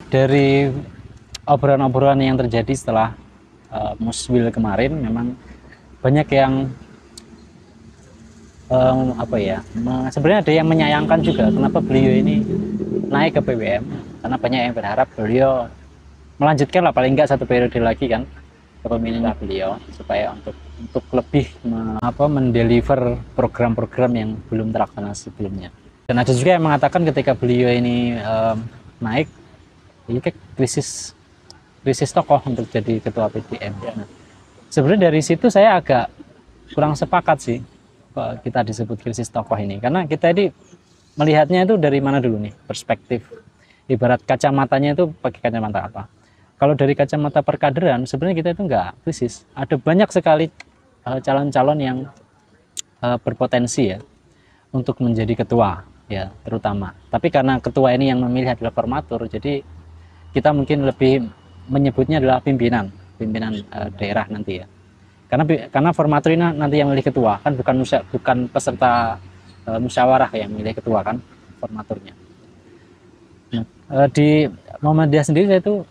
Dari obrolan-obrolan yang terjadi setelah Muswil kemarin, memang banyak yang sebenarnya ada yang menyayangkan juga kenapa beliau ini naik ke BBM, karena banyak yang berharap beliau melanjutkan lah paling enggak 1 periode lagi kan kepemimpinan beliau, supaya untuk lebih mendeliver program-program yang belum terlaksana sebelumnya. Dan ada juga yang mengatakan ketika beliau ini naik, ini kayak krisis tokoh untuk jadi ketua PDM. Nah, sebenarnya dari situ saya agak kurang sepakat sih kita disebut krisis tokoh ini, karena kita ini melihatnya itu dari mana dulu nih perspektif, ibarat kacamatanya itu pakai kacamata apa. Kalau dari kacamata perkaderan sebenarnya kita itu enggak krisis, ada banyak sekali calon-calon yang berpotensi ya untuk menjadi ketua ya terutama, tapi karena ketua ini yang memilih adalah formatur, jadi kita mungkin lebih menyebutnya adalah pimpinan daerah nanti ya, karena formatur ini nanti yang milih ketua kan, bukan peserta musyawarah yang milih ketua kan, formaturnya. Nah, di Muhammadiyah sendiri saya itu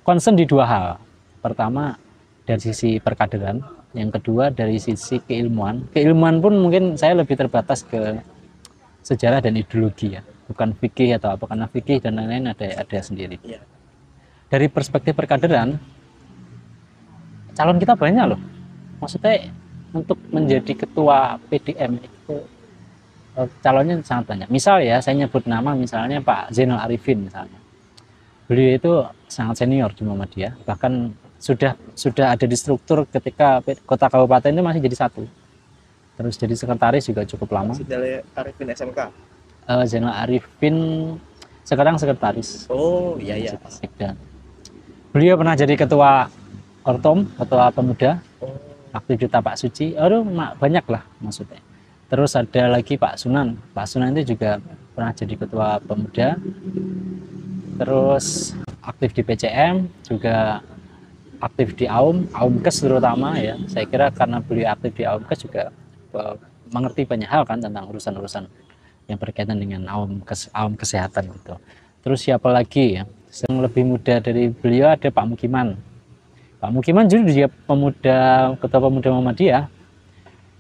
concern di 2 hal. Pertama dari sisi perkaderan, yang kedua dari sisi keilmuan. Keilmuan pun mungkin saya lebih terbatas ke sejarah dan ideologi ya, bukan fikih atau apa, karena fikih dan lain-lain ada sendiri. Dari perspektif perkaderan, calon kita banyak loh. Maksudnya untuk menjadi ketua PDM itu calonnya sangat banyak. Misal ya, saya nyebut nama misalnya Pak Zainal Arifin misalnya. Beliau itu sangat senior di Muhammadiyah, bahkan sudah ada di struktur ketika kota kabupaten itu masih jadi 1. Terus jadi sekretaris juga cukup lama. Zainal Arifin SMK. Zainal Arifin sekarang sekretaris. Oh iya. Beliau pernah jadi ketua Ortom, ketua pemuda. Aktif di Tapak Suci. Banyak lah maksudnya. Terus ada lagi Pak Sunan. Pak Sunan itu juga pernah jadi ketua pemuda. Terus aktif di PCM, juga aktif di AUMKes terutama ya. Saya kira karena beliau aktif di AUMKes juga mengerti banyak hal kan tentang urusan-urusan yang berkaitan dengan AUM kesehatan gitu. Terus siapa lagi ya? Yang lebih muda dari beliau ada Pak Mukiman. Pak Mukiman juga ketua pemuda Muhammadiyah.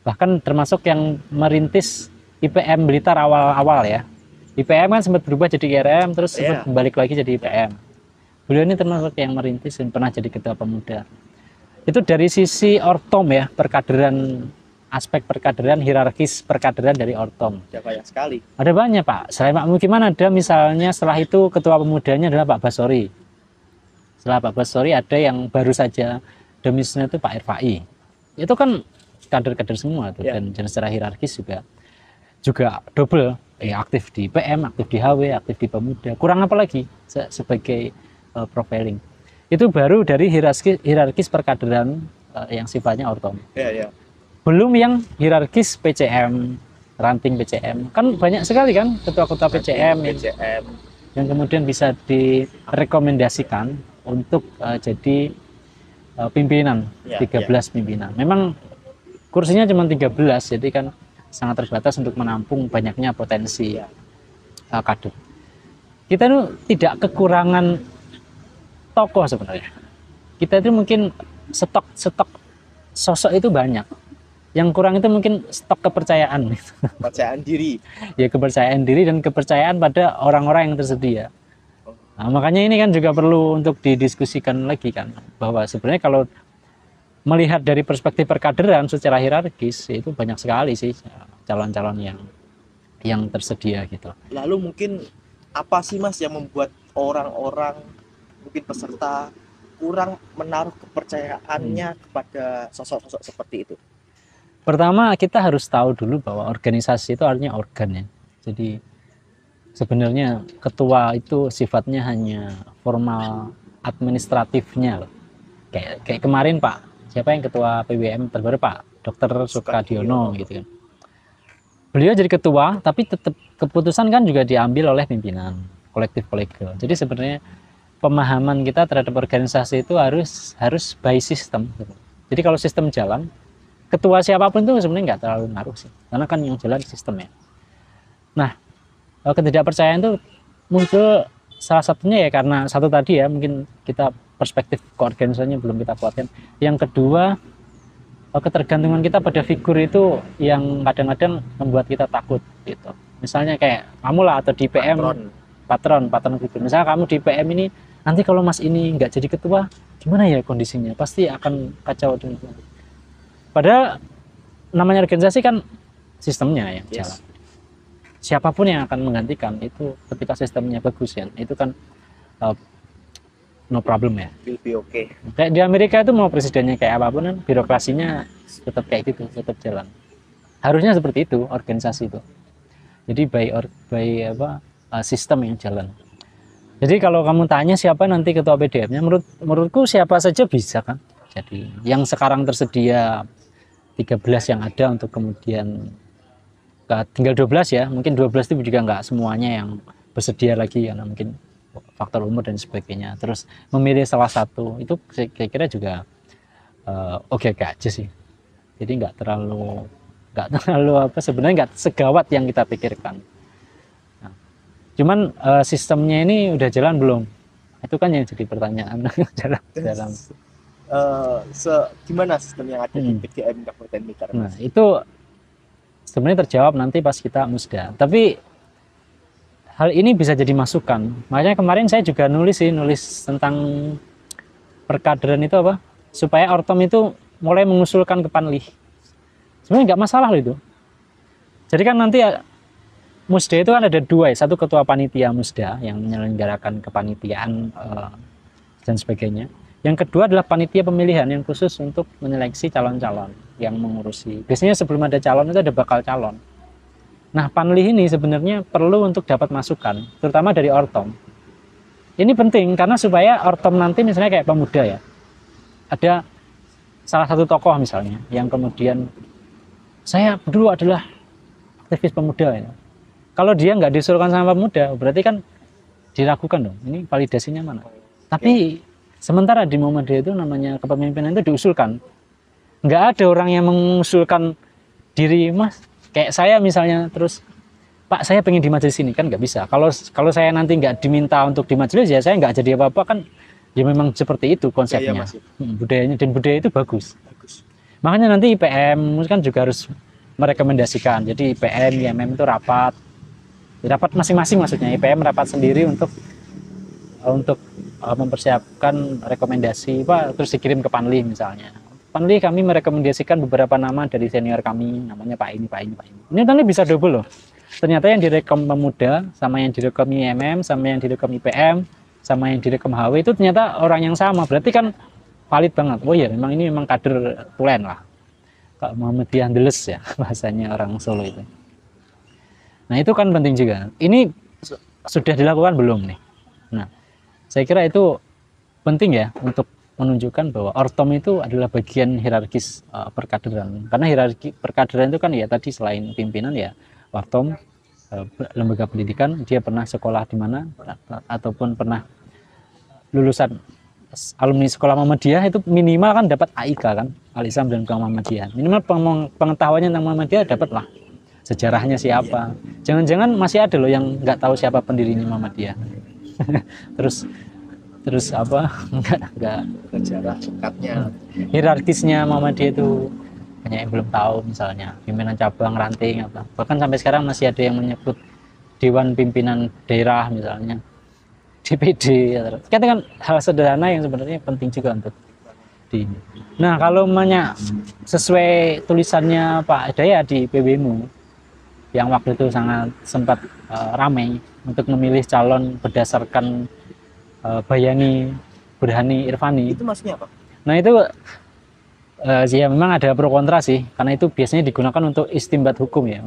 Bahkan termasuk yang merintis IPM Blitar awal-awal ya. IPM kan sempat berubah jadi IRM, terus sempat balik lagi jadi IPM. Beliau ini termasuk yang merintis dan pernah jadi ketua pemuda. Itu dari sisi Ortom ya, perkaderan, aspek perkaderan, hierarkis perkaderan dari Ortom. Ada banyak sekali. Ada banyak Pak. Selain Pak Mukiman ada misalnya setelah itu ketua pemudanya adalah Pak Basori. Setelah Pak Basori ada yang baru saja domisilinya itu Pak Irfai. Itu kan kader-kader semua tuh, dan secara hierarkis juga double. Aktif di PM, aktif di HW, aktif di pemuda. Kurang apa lagi sebagai profiling. Itu baru dari hierarkis perkaderan yang sifatnya Ortom. Belum yang hierarkis PCM, ranting PCM. Kan banyak sekali kan ketua-ketua PCM yang kemudian bisa direkomendasikan untuk jadi pimpinan, 13 pimpinan. Memang kursinya cuma 13, jadi kan sangat terbatas untuk menampung banyaknya potensi kader. Kita itu tidak kekurangan tokoh sebenarnya. Kita itu mungkin stok sosok itu banyak. Yang kurang itu mungkin stok kepercayaan. Kepercayaan diri. Ya, kepercayaan diri dan kepercayaan pada orang-orang yang tersedia. Nah, makanya ini kan juga perlu untuk didiskusikan lagi kan, bahwa sebenarnya kalau melihat dari perspektif perkaderan secara hierarkis itu banyak sekali sih calon-calon yang tersedia gitu. Lalu mungkin apa sih Mas yang membuat orang-orang, mungkin peserta, kurang menaruh kepercayaannya kepada sosok-sosok seperti itu? Pertama, kita harus tahu dulu bahwa organisasi itu artinya organ ya. Jadi sebenarnya ketua itu sifatnya hanya formal administratifnya loh. Kayak kemarin Pak, siapa yang ketua PBM terbaru, Pak Dr. Sukadiono gitu kan. Beliau jadi ketua, tapi tetap keputusan kan juga diambil oleh pimpinan kolektif kolegial. Jadi sebenarnya pemahaman kita terhadap organisasi itu harus by system. Jadi kalau sistem jalan, ketua siapapun itu sebenarnya nggak terlalu ngaruh sih, karena kan yang jalan sistem ya. Nah, ketidakpercayaan itu muncul salah satunya ya karena satu tadi ya, mungkin kita perspektif keorganisasiannya belum kita kuatkan. Yang kedua, ketergantungan kita pada figur itu yang kadang-kadang membuat kita takut gitu. Misalnya kayak kamu lah, atau di PM patron figur. Misalnya kamu di PM ini, nanti kalau Mas ini nggak jadi ketua, gimana ya kondisinya? Pasti akan kacau. Padahal namanya organisasi kan sistemnya yang jalan. Siapapun yang akan menggantikan itu ketika sistemnya bagus ya, itu kan no problem ya. Will be okay. Kayak di Amerika itu mau presidennya kayak apapun kan birokrasinya tetap kayak gitu, tetap jalan. Harusnya seperti itu organisasi itu. Jadi sistem yang jalan. Jadi kalau kamu tanya siapa nanti ketua PDM-nya, menurutku siapa saja bisa kan. Jadi yang sekarang tersedia 13 yang ada untuk kemudian tinggal 12 ya, mungkin 12 itu juga nggak semuanya yang bersedia lagi karena mungkin faktor umur dan sebagainya. Terus memilih salah satu itu saya kira juga oke aja sih. Jadi nggak terlalu sebenarnya nggak segawat yang kita pikirkan. Nah, cuman sistemnya ini udah jalan belum? Itu kan yang jadi pertanyaan. jalan. Gimana sistem yang ada di PDM Kabupaten Blitar? Nah, itu sebenarnya terjawab nanti pas kita musda. Tapi hal ini bisa jadi masukan. Makanya kemarin saya juga nulis tentang perkaderan itu apa? Supaya Ortom itu mulai mengusulkan ke Panlih. Sebenarnya nggak masalah loh itu. Jadi kan nanti musda itu kan ada dua ya. Satu ketua panitia musda yang menyelenggarakan kepanitiaan dan sebagainya. Yang kedua adalah panitia pemilihan yang khusus untuk menyeleksi calon-calon yang mengurusi. Biasanya sebelum ada calon itu ada bakal calon. Nah, Panlih ini sebenarnya perlu untuk dapat masukan, terutama dari Ortom. Ini penting karena supaya Ortom nanti misalnya kayak pemuda ya, ada salah satu tokoh misalnya yang kemudian saya dulu adalah aktivis pemuda ya. Kalau dia nggak disuruhkan sama pemuda, berarti kan diragukan dong. Ini validasinya mana? Tapi sementara di Muhammadiyah itu namanya kepemimpinan itu diusulkan. Nggak ada orang yang mengusulkan diri, Mas, kayak saya misalnya, terus Pak saya pengen di majelis ini, kan nggak bisa. Kalau saya nanti nggak diminta untuk di majelis ya saya nggak jadi apa-apa kan. Ya memang seperti itu konsepnya. Budayanya, dan budaya itu bagus. Makanya nanti IPM kan juga harus merekomendasikan. Jadi IPM, IMM itu rapat masing-masing, maksudnya IPM rapat sendiri untuk mempersiapkan rekomendasi Pak, terus dikirim ke Panlih misalnya. Panlih kami merekomendasikan beberapa nama dari senior kami, namanya Pak ini. Ini nanti bisa double loh. Ternyata yang direkom pemuda, sama yang direkom IMM, sama yang direkom IPM, sama yang direkom HW itu ternyata orang yang sama. Berarti kan valid banget. Oh ya, memang ini memang kader tulen lah. Kak Muhammadiyah Andeles ya, bahasanya orang Solo itu. Nah itu kan penting juga. Ini sudah dilakukan belum nih? Nah, saya kira itu penting ya untuk menunjukkan bahwa Ortom itu adalah bagian hierarkis perkaderan. Karena hierarki perkaderan itu kan ya tadi selain pimpinan ya Ortom, lembaga pendidikan, dia pernah sekolah di mana ataupun pernah lulusan alumni sekolah Muhammadiyah itu minimal kan dapat AIK kan, Al-Islam dan Muhammadiyah. Minimal pengetahuannya tentang Muhammadiyah dapat lah. Sejarahnya siapa. Jangan-jangan masih ada loh yang nggak tahu siapa pendirinya Muhammadiyah. terus apa enggak sejarah singkatnya, hierarkisnya Muhammadiyah itu banyak yang belum tahu, misalnya pimpinan cabang, ranting apa, bahkan sampai sekarang masih ada yang menyebut dewan pimpinan daerah misalnya, DPD ya. Kita kan hal sederhana yang sebenarnya penting juga untuk di. Nah kalau sesuai tulisannya Pak Daya di PBMU yang waktu itu sempat ramai untuk memilih calon berdasarkan Bayani Burhani Irfani. Itu maksudnya apa? Nah itu ya memang ada pro kontra sih, karena itu biasanya digunakan untuk istimbat hukum ya,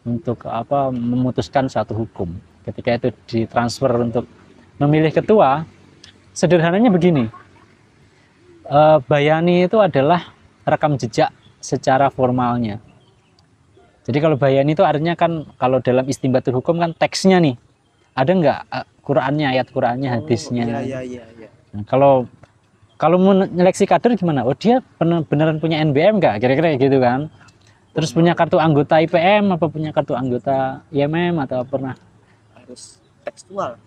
untuk apa memutuskan suatu hukum. Ketika itu ditransfer untuk memilih ketua, sederhananya begini, Bayani itu adalah rekam jejak secara formalnya. Jadi kalau Bayani itu artinya kan kalau dalam istimbatul hukum kan teksnya nih, ada nggak Qurannya, ayat Qurannya, hadisnya. Iya. Nah, kalau mau nyeleksi kader gimana? Oh dia beneran punya NBM nggak? Kira-kira gitu kan. Terus punya kartu anggota IPM apa punya kartu anggota IMM atau pernah? Harus tekstual.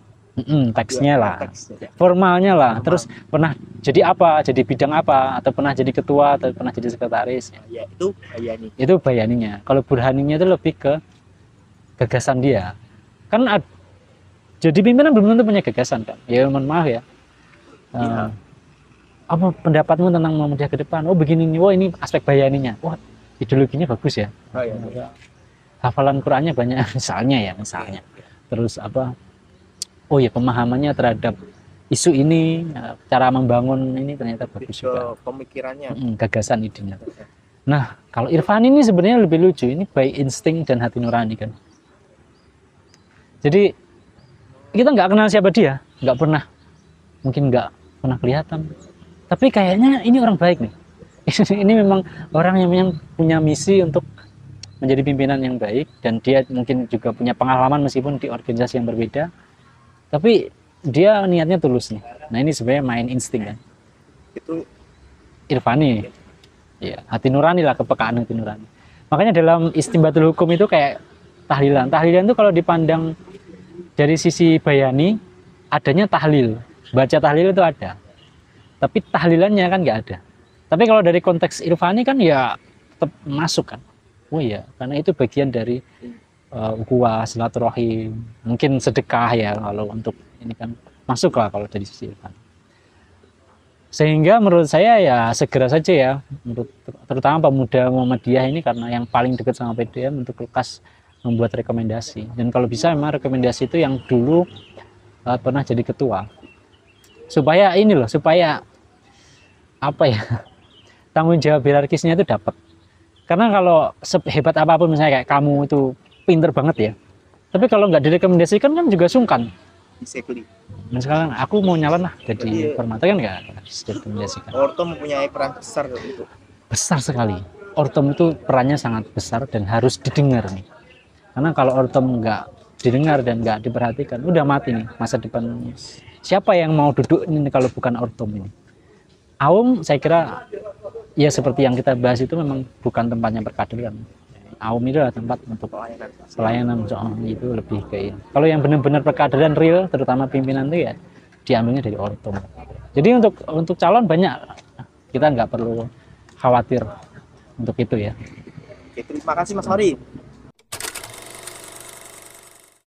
Teksnya lah, Teksnya. formalnya lah. Formal. Terus pernah jadi apa, jadi bidang apa, atau pernah jadi ketua, atau pernah jadi sekretaris. Ya itu bayani. Itu bayaninya. Kalau burhaninya itu lebih ke gagasan dia. Kan jadi pimpinan belum tentu punya gagasan kan. Ya mohon maaf ya. Iya. Apa pendapatmu tentang Muhammadiyah ke depan? Oh begini nih, wah ini aspek bayaninya. Wah ideologinya bagus ya. Oh iya. Hafalan Qurannya banyak misalnya. Terus apa? Oh ya pemahamannya terhadap isu ini, cara membangun ini ternyata bagus Ke juga. pemikirannya. Gagasan idenya. Nah kalau Irfan ini sebenarnya lebih lucu. Ini by insting dan hati nurani kan. Jadi kita nggak kenal siapa dia, nggak pernah, mungkin nggak pernah kelihatan. Tapi kayaknya ini orang baik nih. Ini memang orang yang punya misi untuk menjadi pimpinan yang baik, dan dia mungkin juga punya pengalaman meskipun di organisasi yang berbeda. Tapi dia niatnya tulus nih. Nah ini sebenarnya main insting kan. Itu Irfani, ya hati nurani lah, kepekaan hati nurani. Makanya dalam istimbatul hukum itu kayak tahlilan. Tahlilan itu kalau dipandang dari sisi bayani, adanya tahlil. Baca tahlil itu ada. Tapi tahlilannya kan nggak ada. Tapi kalau dari konteks Irfani kan ya tetap masuk kan. Oh iya, karena itu bagian dari ukhuwah, silaturahim, mungkin sedekah ya kalau untuk ini kan masuk lah kalau dari sisi Irfan. Sehingga menurut saya ya segera saja ya, terutama pemuda Muhammadiyah ini karena yang paling dekat sama PDM untuk lekas membuat rekomendasi. Dan kalau bisa memang rekomendasi itu yang dulu pernah jadi ketua. Supaya ini loh, supaya apa ya, tanggung jawab hierarkisnya itu dapat. Karena kalau sehebat apapun misalnya kayak kamu itu pinter banget ya, tapi kalau nggak direkomendasikan kan juga sungkan. Exactly. Dan sekarang aku mau nyalon lah jadi Permata kan nggak harus direkomendasikan. Orto mempunyai peran besar itu. Besar sekali. Ortom itu perannya sangat besar dan harus didengar nih. Karena kalau Ortom nggak didengar dan nggak diperhatikan, udah mati nih masa depan. Siapa yang mau duduk ini kalau bukan Ortom ini? Aum saya kira ya seperti yang kita bahas itu memang bukan tempatnya berkaderan. Aum itu adalah tempat untuk pelayanan itu lebih ke ini. Kalau yang benar-benar perkaderan real, terutama pimpinan itu ya diambilnya dari Ortom. Jadi untuk calon banyak, kita nggak perlu khawatir untuk itu ya. Oke, terima kasih Mas Mari.